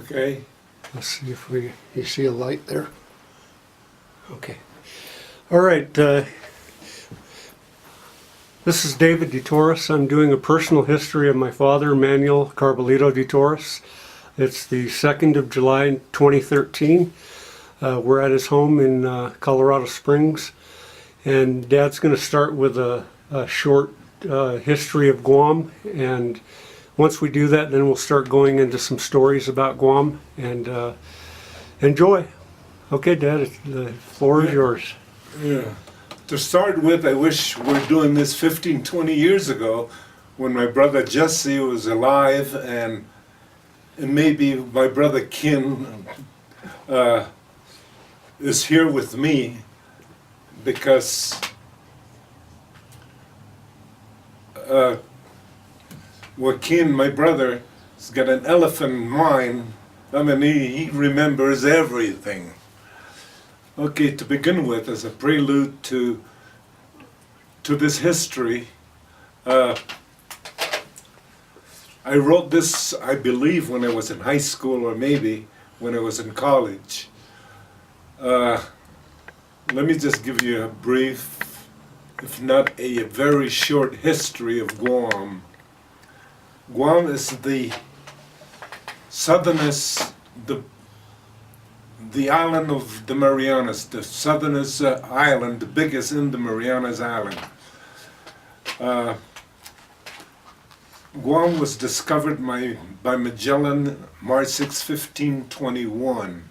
Okay. Let's see if you see a light there. Okay. All right. This is David DeTorres. I'm doing a personal history of my father, Manuel Carbullido DeTorres. It's the 2nd of July, 2013. We're at his home in Colorado Springs. And Dad's going to start with a short history of Guam. And once we do that, then we'll start going into some stories about Guam. And enjoy. Okay, Dad, the floor is yours. Yeah. To start with, I wish we're doing this 15, 20 years ago when my brother Jesse was alive, and maybe my brother Ken is here with me because Joaquin, my brother, has got an elephant mind. I mean, he remembers everything. Okay, to begin with, as a prelude to this history, I wrote this, I believe, when I was in high school, or maybe when I was in college. Let me just give you a brief, if not a very short history of Guam. Guam is the southernest, the island of the Marianas, the southernest island, the biggest in the Marianas Island. Guam was discovered by Magellan March 6, 1521,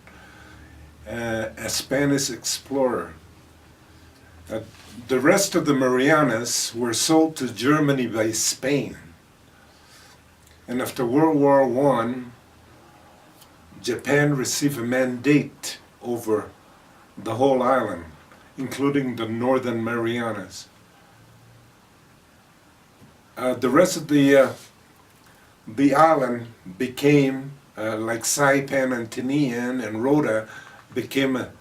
a Spanish explorer. The rest of the Marianas were sold to Germany by Spain. And after World War I, Japan received a mandate over the whole island, including the northern Marianas. The rest of the island became, like Saipan and Tinian and Rota, became a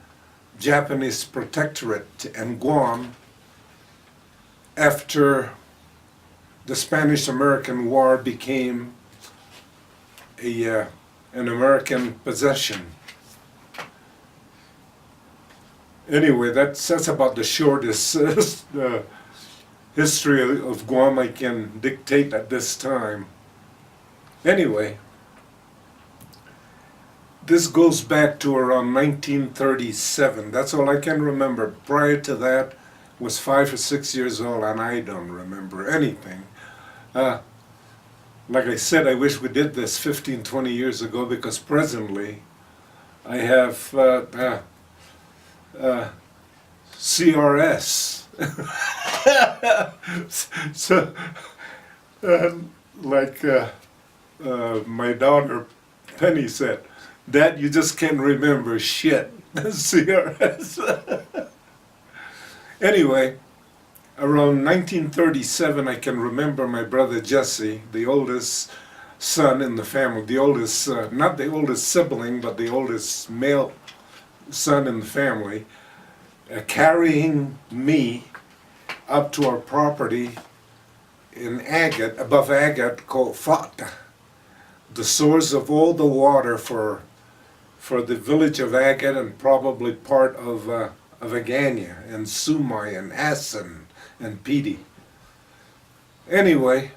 Japanese protectorate, and Guam, after the Spanish-American War, became an American possession. Anyway, that's about the shortest history of Guam I can dictate at this time. Anyway, this goes back to around 1937. That's all I can remember. Prior to that, was 5 or 6 years old, and I don't remember anything. Like I said, I wish we did this 15, 20 years ago, because presently I have CRS. So, like my daughter Penny said, Dad, you just can't remember shit. CRS. Anyway, around 1937, I can remember my brother Jesse, the oldest son in the family, the oldest, not the oldest sibling, but the oldest male son in the family, carrying me up to our property in Agate, above Agate, called Fata, the source of all the water for the village of Agate and probably part of Agania and Sumai and Assen and Pidi. Anyway,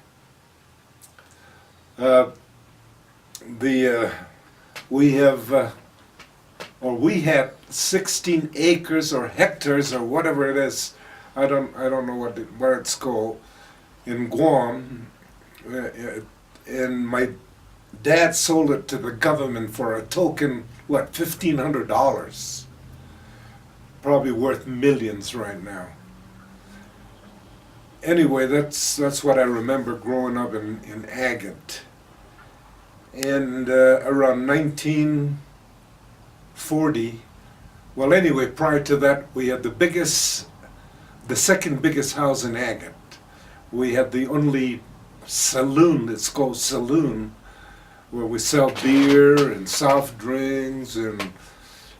we had 16 acres or hectares or whatever it is. I don't know what it's called in Guam, and my dad sold it to the government for a token, what, $1,500, probably worth millions right now. Anyway, that's what I remember growing up in Agate. And around 1940, well, anyway, prior to that, we had the second biggest house in Agate. We had the only saloon, it's called Saloon, where we sell beer and soft drinks and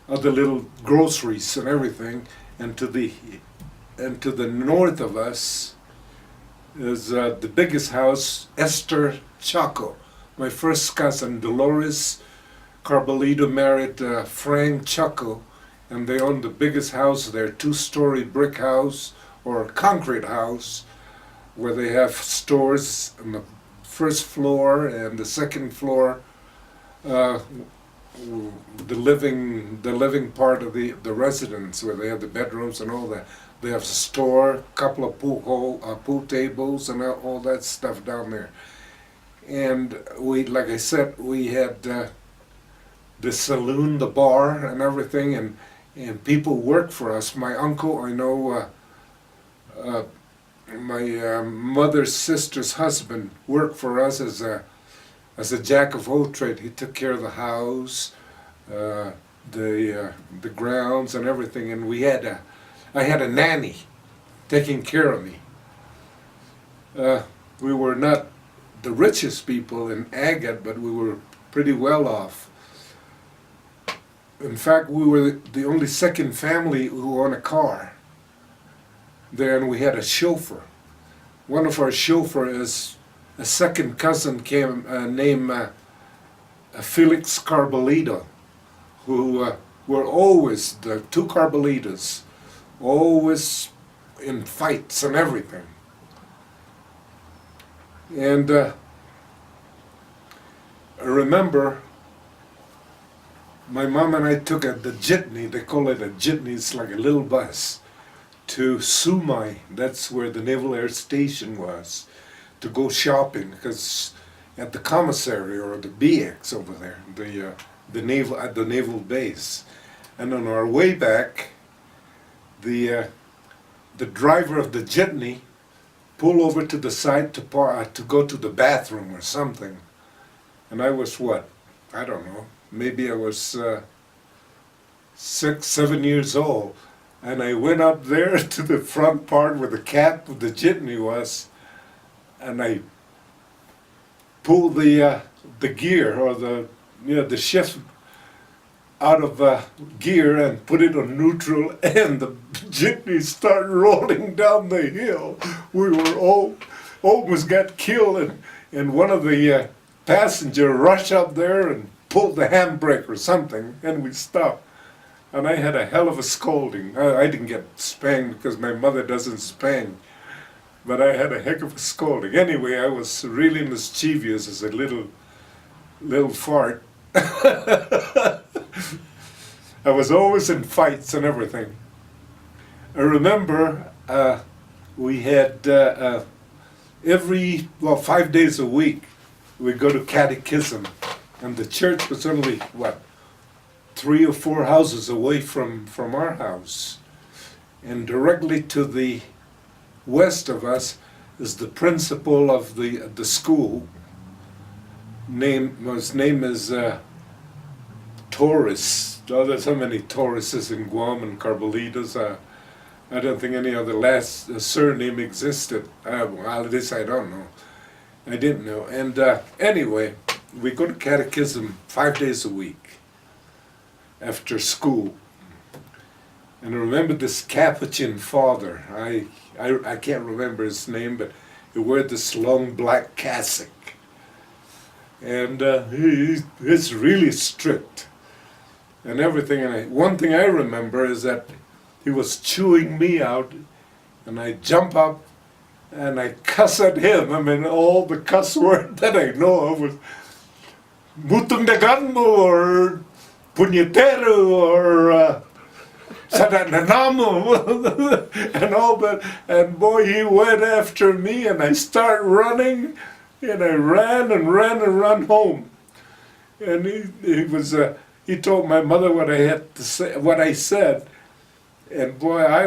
other little groceries and everything. And to the north of us is the biggest house, Esther Chaco. My first cousin, Dolores, Carbullido married Frank Chuckle, and they owned the biggest house there, 2-story brick house or concrete house, where they have stores on the first floor and the second floor. The living part of the residence, where they have the bedrooms and all that. They have a store, a couple of pool tables and all that stuff down there. And we, like I said, we had the saloon, the bar, and everything, and people worked for us. My uncle, I know, my mother's sister's husband worked for us as a jack of all trades. He took care of the house, the grounds, and everything. And I had a nanny taking care of me. We were not the richest people in Agate, but we were pretty well off. In fact, we were the only second family who owned a car there, and we had a chauffeur. One of our chauffeurs, a second cousin came named Felix Carbullido, who were always, the two Carbullidos, always in fights and everything. And I remember my mom and I took the jitney, they call it a jitney, it's like a little bus, to Sumai, that's where the Naval Air Station was, to go shopping, because at the commissary or the BX over there, the naval at the naval base. And on our way back, the driver of the jitney pulled over to the side to go to the bathroom or something. And I was what? I don't know. Maybe I was 6, 7 years old. And I went up there to the front part where the cap of the jitney was, and I pulled the gear or the shift out of gear and put it on neutral, and the jitney started rolling down the hill. We were almost got killed, and one of the passenger rushed up there and pulled the handbrake or something, and we stopped. And I had a hell of a scolding. I didn't get spanked because my mother doesn't spank, but I had a heck of a scolding. Anyway, I was really mischievous as a little fart. I was always in fights and everything. I remember we had 5 days a week we'd go to catechism, and the church was only, 3 or 4 houses away from our house. And directly to the west of us is the principal of the school. His name is Torres. Oh, there's so many Torreses in Guam and Carbullidos. I don't think any other last surname existed. Well, this I don't know. I didn't know. And anyway, we go to catechism 5 days a week after school. And I remember this Capuchin father. I can't remember his name, but he wore this long black cassock. And he's really strict and everything. And one thing I remember is that he was chewing me out, and I jump up and I cuss at him. I mean, all the cuss word that I know of was "Mutung dagan mo," or "punyetero," or "sadananamo," and all that. And boy, he went after me, and I start running, and I ran home. And he told my mother what I had to say, what I said, and boy, I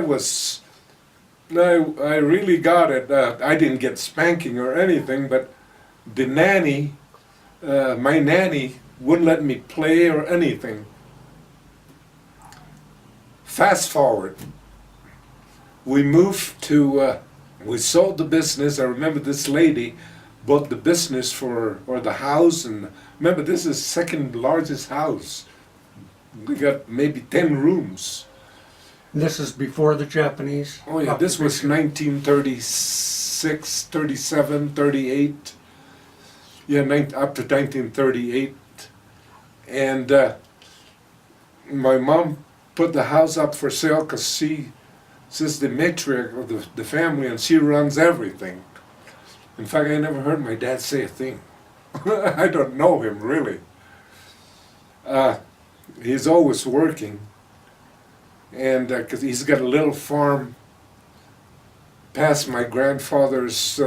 really got it. I didn't get spanking or anything, but the nanny, my nanny, wouldn't let me play or anything. Fast forward, we moved to, we sold the business. I remember this lady bought the business or the house, and remember, this is second largest house. We got maybe 10 rooms. This is before the Japanese? Oh yeah, this was 1936, 37, 38. Yeah, up to 1938. And my mom put the house up for sale because she's the matriarch of the family and she runs everything. In fact, I never heard my dad say a thing. I don't know him really. He's always working, and because he's got a little farm past my grandfather's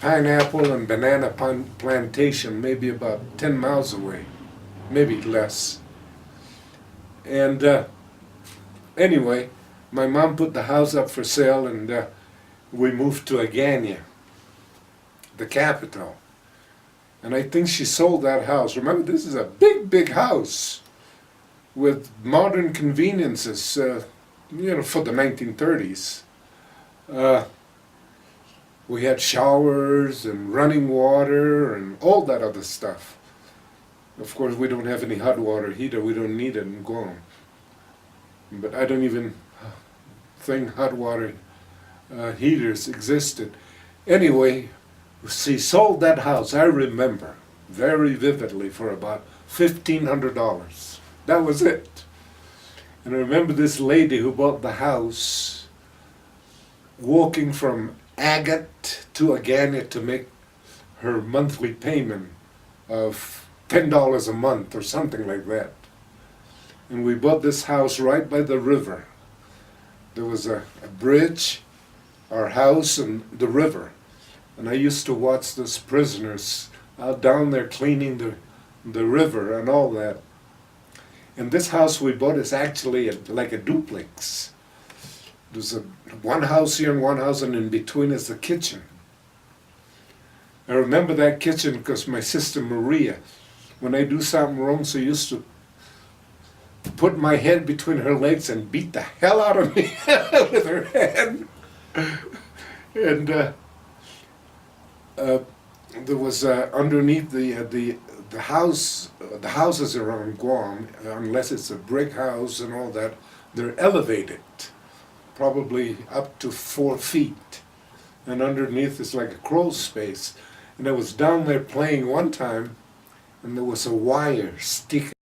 pineapple and banana plantation, maybe about 10 miles away, maybe less. And anyway, my mom put the house up for sale, and we moved to Agania, the capital. And I think she sold that house. Remember, this is a big, big house with modern conveniences, for the 1930s. We had showers and running water and all that other stuff. Of course, we don't have any hot water heater. We don't need it in Guam. But I don't even think hot water heaters existed. Anyway, she sold that house, I remember, very vividly, for about $1,500. That was it. And I remember this lady who bought the house walking from Agate to Agania to make her monthly payment of $10 a month or something like that. And we bought this house right by the river. There was a bridge, our house, and the river. And I used to watch those prisoners out down there cleaning the river and all that. And this house we bought is actually like a duplex. There's one house here and one house, and in between is the kitchen. I remember that kitchen because my sister Maria, when I do something wrong, she used to put my head between her legs and beat the hell out of me with her hand. And there was underneath the houses around Guam, unless it's a brick house and all that, they're elevated, probably up to 4 feet, and underneath is like a crawl space. And I was down there playing one time, and there was a wire sticking